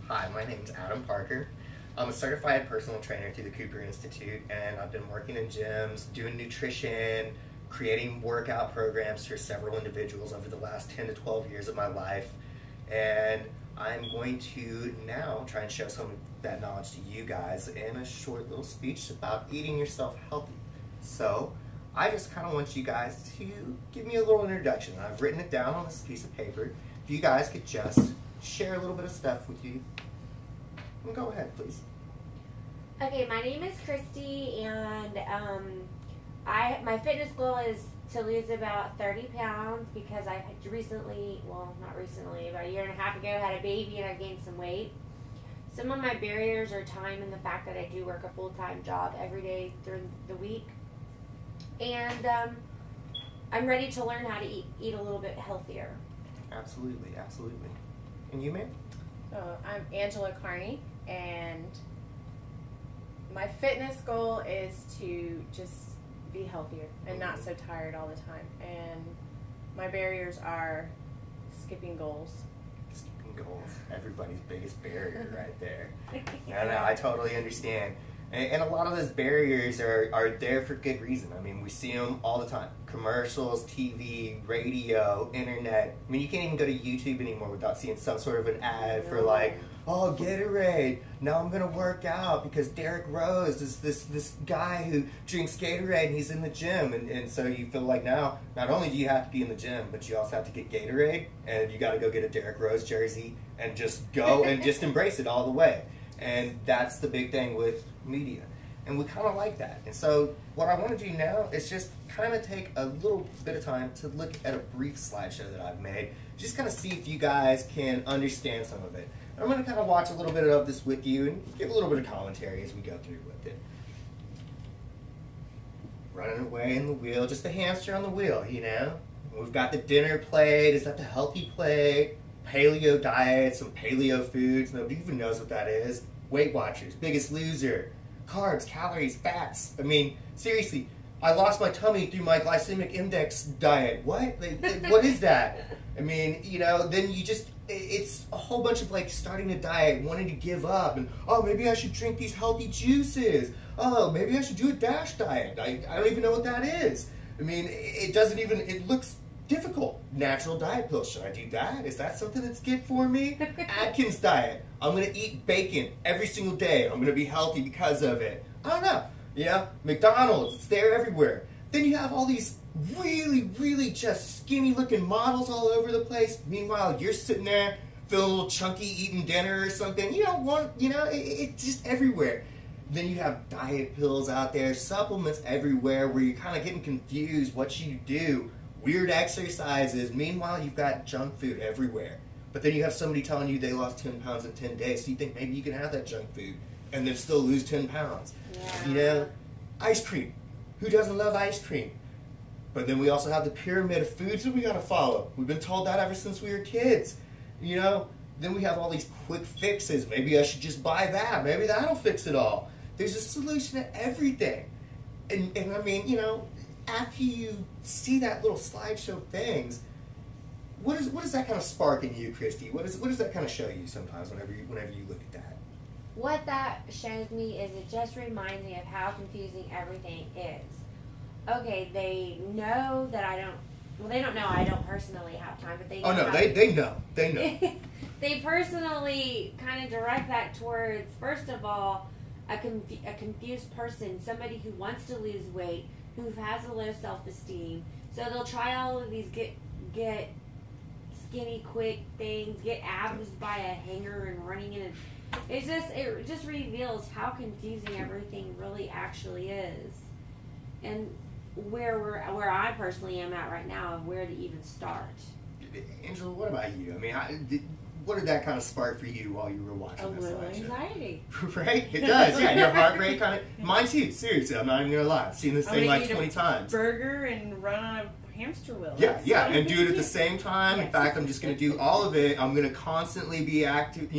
Hi, my name's Adam Parker. I'm a certified personal trainer through the Cooper Institute, and I've been working in gyms, doing nutrition, creating workout programs for several individuals over the last 10 to 12 years of my life. And I'm going to now try and show some of that knowledge to you guys in a short little speech about eating yourself healthy. So I just kind of want you guys to give me a little introduction. I've written it down on this piece of paper. If you guys could just share a little bit of stuff with you. Well, go ahead, please. Okay, my name is Christy, and my fitness goal is to lose about 30 pounds because I recently, well, not recently, about a year and a half ago, had a baby and I gained some weight. Some of my barriers are time and the fact that I do work a full-time job every day during the week. And I'm ready to learn how to eat a little bit healthier. Absolutely, absolutely. And you, ma'am? I'm Angela Carney, and my fitness goal is to just be healthier and not so tired all the time. And my barriers are skipping goals. Skipping goals. Everybody's biggest barrier right there. I totally understand. And a lot of those barriers are there for good reason. I mean, we see them all the time. Commercials, TV, radio, internet. I mean, you can't even go to YouTube anymore without seeing some sort of an ad for like, oh, Gatorade. Now I'm going to work out because Derek Rose is this guy who drinks Gatorade and he's in the gym. And so you feel like now, not only do you have to be in the gym, but you also have to get Gatorade. And you got to go get a Derek Rose jersey and just go and just embrace it all the way. And that's the big thing with media. And we kind of like that. And so what I want to do now is just kind of take a little bit of time to look at a brief slideshow that I've made. Just kind of see if you guys can understand some of it. I'm going to kind of watch a little bit of this with you and give a little bit of commentary as we go through with it. Running away in the wheel, just the hamster on the wheel, you know. We've got the dinner plate. Is that the healthy plate? Paleo diet, some paleo foods. Nobody even knows what that is. Weight Watchers, Biggest Loser, carbs, calories, fats. I mean, seriously, I lost my tummy through my glycemic index diet. What? Like, what is that? I mean, you know, then you just, it's a whole bunch of like starting a diet, wanting to give up, and oh, maybe I should drink these healthy juices. Oh, maybe I should do a DASH diet. I don't even know what that is. I mean, it doesn't even, it looks difficult. Natural diet pills. Should I do that? Is that something that's good for me? Atkins diet. I'm going to eat bacon every single day. I'm going to be healthy because of it. I don't know. You know, McDonald's, it's there everywhere. Then you have all these really, really just skinny looking models all over the place. Meanwhile, you're sitting there feeling a little chunky eating dinner or something. You don't want, you know, it's just everywhere. Then you have diet pills out there, supplements everywhere where you're kind of getting confused what you do. Weird exercises. Meanwhile, you've got junk food everywhere. But then you have somebody telling you they lost 10 pounds in 10 days, so you think maybe you can have that junk food and then still lose 10 pounds. Yeah. You know? Ice cream. Who doesn't love ice cream? But then we also have the pyramid of foods that we gotta follow. We've been told that ever since we were kids. You know? Then we have all these quick fixes. Maybe I should just buy that. Maybe that'll fix it all. There's a solution to everything. And I mean, you know, after you see that little slideshow things, what does that kind of spark in you, Christy? What does that kind of show you sometimes whenever you look at that? What that shows me is it just reminds me of how confusing everything is. Okay, they know that I don't, well, they don't know I don't personally have time, but they know. Oh, no, they know. They know. They personally kind of direct that towards, first of all, a confused person, somebody who wants to lose weight, who has a low self-esteem. So they'll try all of these get skinny quick things, get abs by a hanger and running in. It just reveals how confusing everything really actually is, and where I personally am at right now of where to even start. Angela, what about you? I mean, what did that kind of spark for you while you were watching A this little slideshow? Anxiety. Right? It does, yeah. Your heart rate kind of... Mine too, seriously. I'm not even going to lie. I've seen this thing like 20 times. Burger and run on a hamster wheel. Yeah, and do it at the same time. Yes. In fact, I'm just going to do all of it. I'm going to constantly be active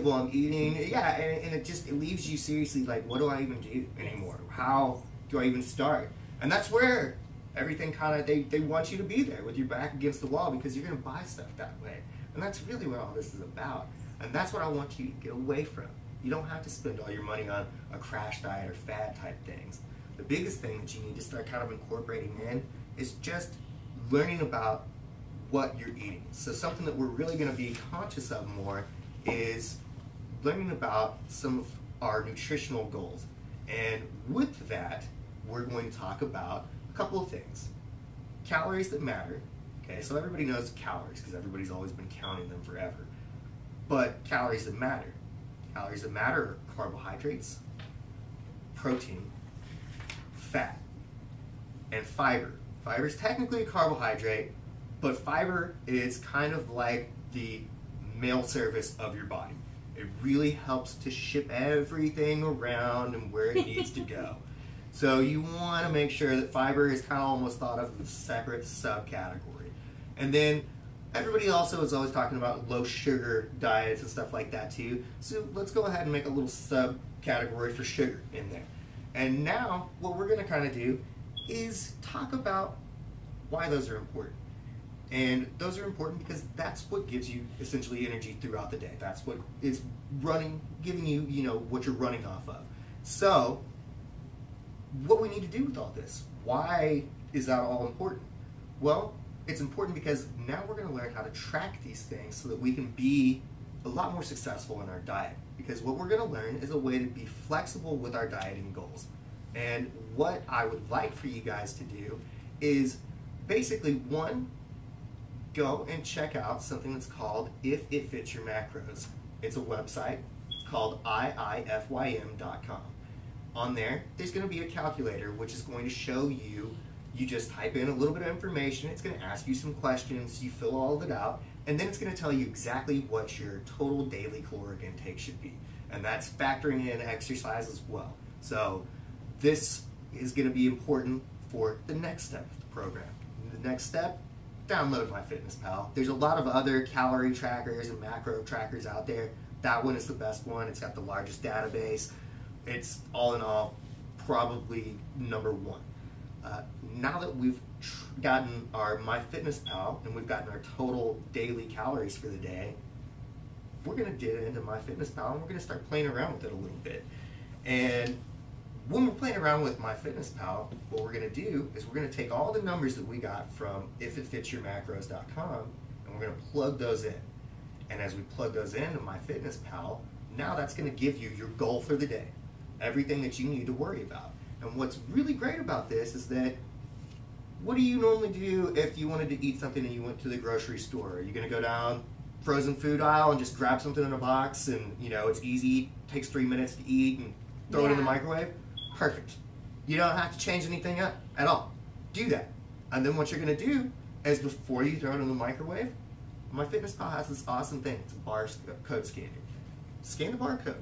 while I'm eating. Yeah, and it leaves you seriously like, what do I even do anymore? How do I even start? And that's where everything kind of, they want you to be there with your back against the wall because you're going to buy stuff that way. And that's really what all this is about. And that's what I want you to get away from. You don't have to spend all your money on a crash diet or fad type things. The biggest thing that you need to start kind of incorporating in is just learning about what you're eating. So something that we're really going to be conscious of more is learning about some of our nutritional goals. And with that, we're going to talk about a couple of things. Calories that matter. Okay, so everybody knows calories because everybody's always been counting them forever. But calories that matter. Calories that matter are carbohydrates, protein, fat, and fiber. Fiber is technically a carbohydrate, but fiber is kind of like the mail service of your body. It really helps to ship everything around and where it needs to go. So you want to make sure that fiber is kind of almost thought of as a separate subcategory. And then everybody also is always talking about low sugar diets and stuff like that too. So let's go ahead and make a little subcategory for sugar in there. And now what we're going to kind of do is talk about why those are important. And those are important because that's what gives you essentially energy throughout the day. That's what is giving you, what you're running off of. So what we need to do with all this, why is that all important? Well, it's important because now we're going to learn how to track these things so that we can be a lot more successful in our diet. Because what we're going to learn is a way to be flexible with our dieting goals. And what I would like for you guys to do is basically, one, go and check out something that's called If It Fits Your Macros. It's a website called iifym.com. On there, there's going to be a calculator which is going to show you, you just type in a little bit of information, it's going to ask you some questions, you fill all of it out, and then it's going to tell you exactly what your total daily caloric intake should be. And that's factoring in exercise as well. So this is going to be important for the next step of the program. The next step, download MyFitnessPal. There's a lot of other calorie trackers and macro trackers out there. That one is the best one. It's got the largest database. It's all in all probably number one. Now that we've gotten our MyFitnessPal and we've gotten our total daily calories for the day, we're going to get into MyFitnessPal and we're going to start playing around with it a little bit. And when we're playing around with MyFitnessPal, what we're going to do is we're going to take all the numbers that we got from ifitfitsyourmacros.com and we're going to plug those in. And as we plug those into MyFitnessPal, now that's going to give you your goal for the day, everything that you need to worry about. And what's really great about this is that, what do you normally do if you wanted to eat something and you went to the grocery store? Are you going to go down frozen food aisle and just grab something in a box and, it's easy, takes 3 minutes to eat and throw it in the microwave? Perfect. You don't have to change anything up at all. Do that. And then what you're going to do is, before you throw it in the microwave, MyFitnessPal has this awesome thing. It's a barcode scanner. Scan the barcode.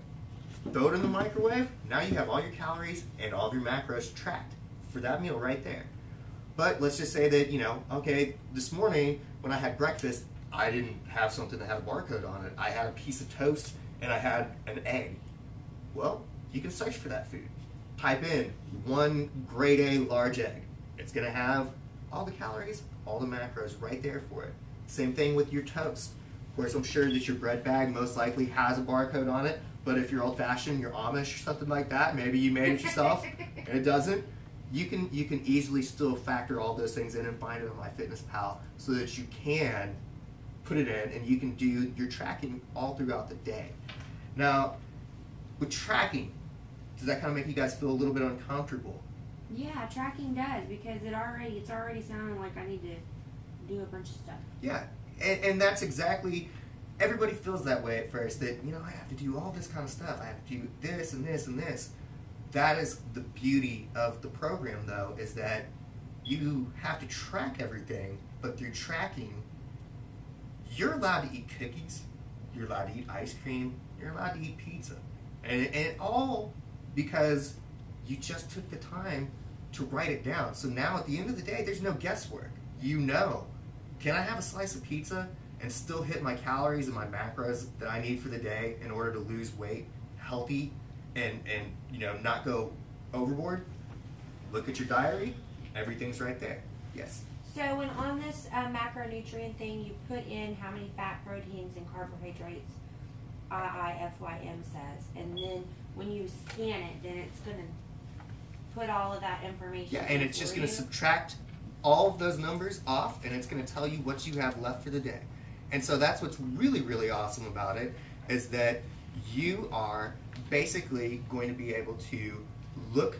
Throw it in the microwave. Now you have all your calories and all of your macros tracked for that meal right there. But let's just say that, okay, this morning when I had breakfast, I didn't have something that had a barcode on it. I had a piece of toast and I had an egg. Well, you can search for that food. Type in 1 grade A large egg. It's going to have all the calories, all the macros right there for it. Same thing with your toast. Of course, I'm sure that your bread bag most likely has a barcode on it, but if you're old-fashioned, you're Amish or something like that, maybe you made it yourself and it doesn't, you can easily still factor all those things in and find it on MyFitnessPal so that you can put it in and you can do your tracking all throughout the day. Now, with tracking, does that kind of make you guys feel a little bit uncomfortable? Yeah, tracking does, because it's already sounding like I need to do a bunch of stuff. Yeah, and that's exactly, everybody feels that way at first, that, I have to do all this kind of stuff. I have to do this and this and this. That is the beauty of the program, though, is that you have to track everything, but through tracking, you're allowed to eat cookies, you're allowed to eat ice cream, you're allowed to eat pizza. And it all because you just took the time to write it down. So now at the end of the day, there's no guesswork. Can I have a slice of pizza and still hit my calories and my macros that I need for the day in order to lose weight, healthy, and not go overboard? Look at your diary. Everything's right there. Yes. So when on this macronutrient thing, you put in how many fat, proteins, and carbohydrates IIFYM says. And then when you scan it, then it's going to put all of that information. Yeah, and it's just going to subtract all of those numbers off, and it's going to tell you what you have left for the day. And so that's what's really, really awesome about it, is that you are basically going to be able to look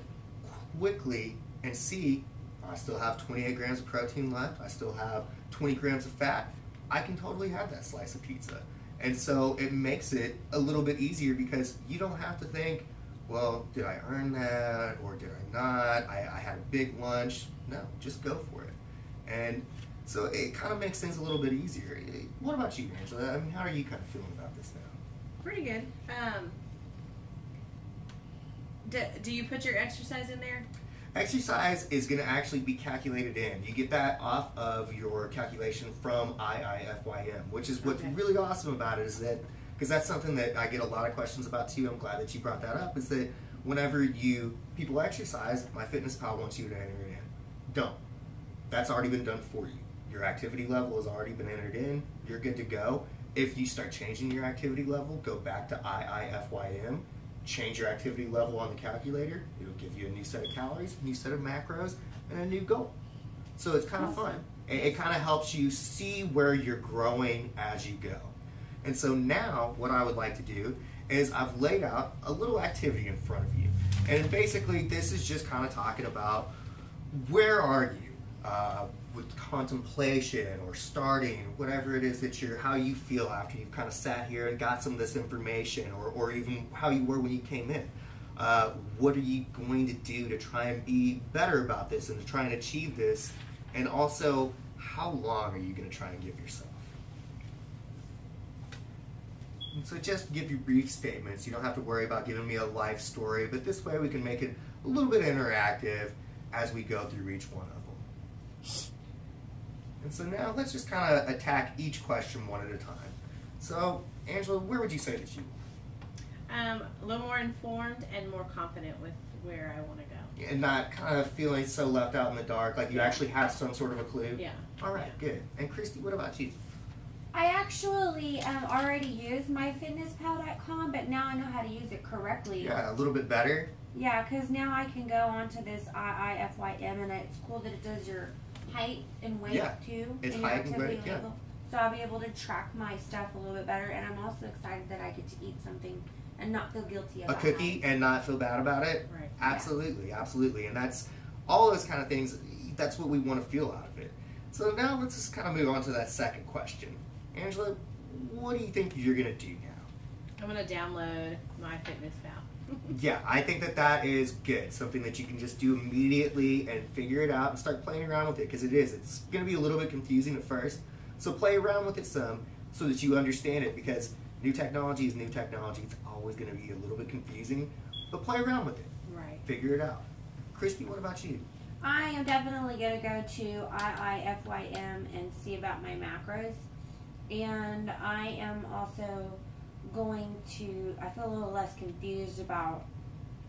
quickly and see, I still have 28 grams of protein left, I still have 20 grams of fat, I can totally have that slice of pizza. And so it makes it a little bit easier because you don't have to think, well, did I earn that or did I not? I had a big lunch. No, just go for it. And so it kind of makes things a little bit easier. What about you, Angela? I mean, how are you kind of feeling about this now? Pretty good. Do you put your exercise in there? Exercise is going to actually be calculated in. You get that off of your calculation from IIFYM, which is what's really awesome about it, is that, because that's something that I get a lot of questions about too, I'm glad that you brought that up, is that whenever people exercise, MyFitnessPal wants you to enter it in. Don't. That's already been done for you. Your activity level has already been entered in. You're good to go. If you start changing your activity level, go back to IIFYM, change your activity level on the calculator. It'll give you a new set of calories, a new set of macros, and a new goal. So it's kind of fun. It kind of helps you see where you're growing as you go. And so now what I would like to do is I've laid out a little activity in front of you. And basically this is just kind of talking about where are you with contemplation or starting, whatever it is that how you feel after you've kind of sat here and got some of this information, or even how you were when you came in. What are you going to do to try and be better about this and to try and achieve this? And also, how long are you going to try and give yourself? And so just give you brief statements. You don't have to worry about giving me a life story, but this way we can make it a little bit interactive as we go through each one of them. And so now let's just kind of attack each question one at a time. So, Angela, where would you say that you are? A little more informed and more confident with where I want to go. And not kind of feeling so left out in the dark, like you actually have some sort of a clue? Yeah. All right, good. And Christy, what about you? I actually already use myfitnesspal.com, but now I know how to use it correctly. Yeah, a little bit better. Yeah, because now I can go onto this IIFYM, and it's cool that it does your height and weight too. It's and height and weight, level. So I'll be able to track my stuff a little bit better, and I'm also excited that I get to eat something and not feel guilty about it. A cookie and not feel bad about it? Right. Absolutely, absolutely. And that's all those kind of things, that's what we want to feel out of it. So now let's just kind of move on to that second question. Angela, what do you think you're going to do now? I'm going to download MyFitnessPal. Yeah, I think that is good. Something that you can just do immediately and figure it out and start playing around with it, because it's going to be a little bit confusing at first. So play around with it some so that you understand it, because new technology is new technology. It's always going to be a little bit confusing, but play around with it. Right. Figure it out. Christy, what about you? I am definitely going to go to IIFYM and see about my macros. And I am also going to, I feel a little less confused about,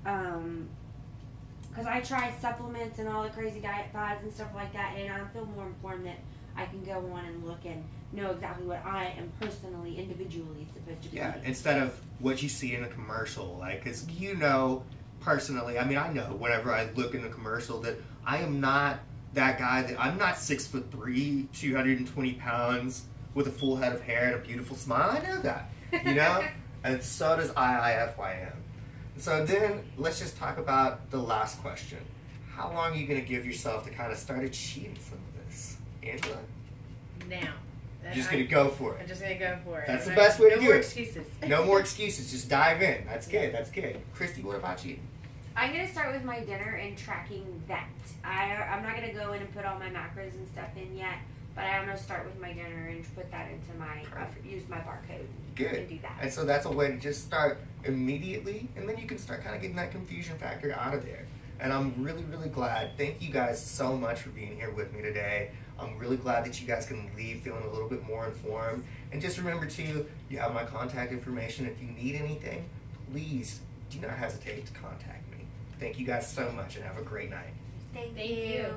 because I try supplements and all the crazy diet fads and stuff like that, and I feel more informed that I can go on and look and know exactly what I am personally, individually supposed to be eating. Instead of what you see in a commercial, like, because personally, I mean, I know whenever I look in a commercial that I am not that guy, I'm not 6'3", 220 pounds, with a full head of hair and a beautiful smile. I know that, and so does IIFYM. So then let's just talk about the last question. How long are you going to give yourself to kind of start achieving some of this? Angela? Now. You're just going to go for it. I'm just going to go for it. That's the best way to do it. No more excuses. No more excuses. Just dive in. That's good. That's good. Christy, what about you? I'm going to start with my dinner and tracking that. I'm not going to go in and put all my macros and stuff in yet. But I'm going to start with my dinner and put that into my, use my barcode. Good. And do that. And so that's a way to just start immediately, and then you can start kind of getting that confusion factor out of there. And I'm really, really glad. Thank you guys so much for being here with me today. I'm really glad that you guys can leave feeling a little bit more informed. And just remember too, you have my contact information. If you need anything, please do not hesitate to contact me. Thank you guys so much, and have a great night. Thank you.